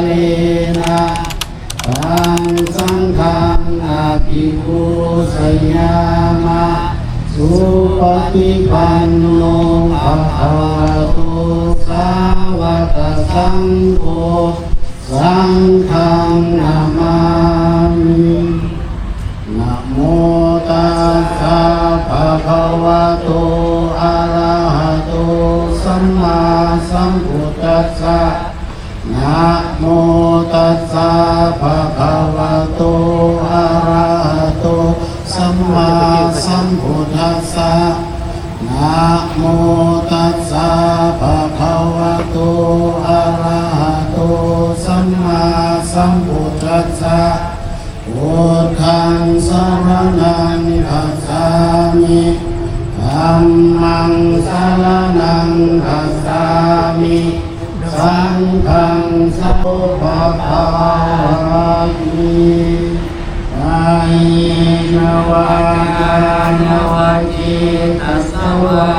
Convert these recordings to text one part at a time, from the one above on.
เลนะตังสังฆังอาภิปูชยามะสุปฏิปันโนภะคะวะโตสาวกสังโฆสังฆังนามามินะโมตัสสะภะคะวะโตอะระหะโตสัมมาสัมพุทธัสสะนะโมตัสสะภะคะวะโตอะระหะโตสัมมาสัมพุทธัสสะนะโมตัสสะภะคะวะโตอะระหะโตสัมมาสัมพุทธัสสะพุทธังสรณังคัจฉามิธัมมังสรณังคัจฉามิสังฆังสัพพะทามิอายินวากานวจิตัสสวะ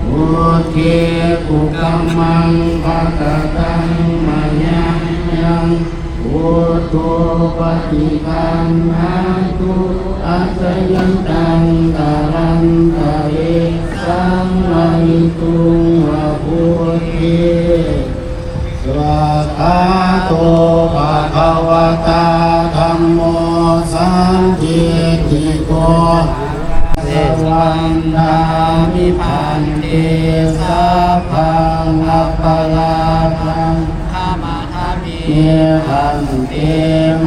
อุทิปุกัมมังภะกตังมะยังยังอุตุปฏิปันนาตุอัจยันตังกาลันตะเอสัมมาหิตุงวะพุทธิสวากขาโตภะคะวะตาธัมโมสันทิฏฐิโกเสวันดามิพันเตสัพพังอัปปะลาภังเยหันเต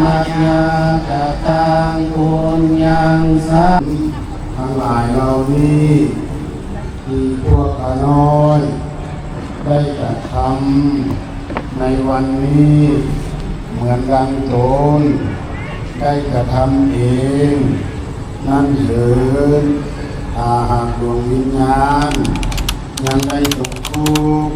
มัจญากตังปุญญังสัมทั้งหลายเหล่านี้ที่พวกข้าน้อยได้กระทำในวันนี้เหมือนดังตนได้กระทำเองนั่นเถิดถ้าหากดวงวิญญาณยังได้ตกทุกข์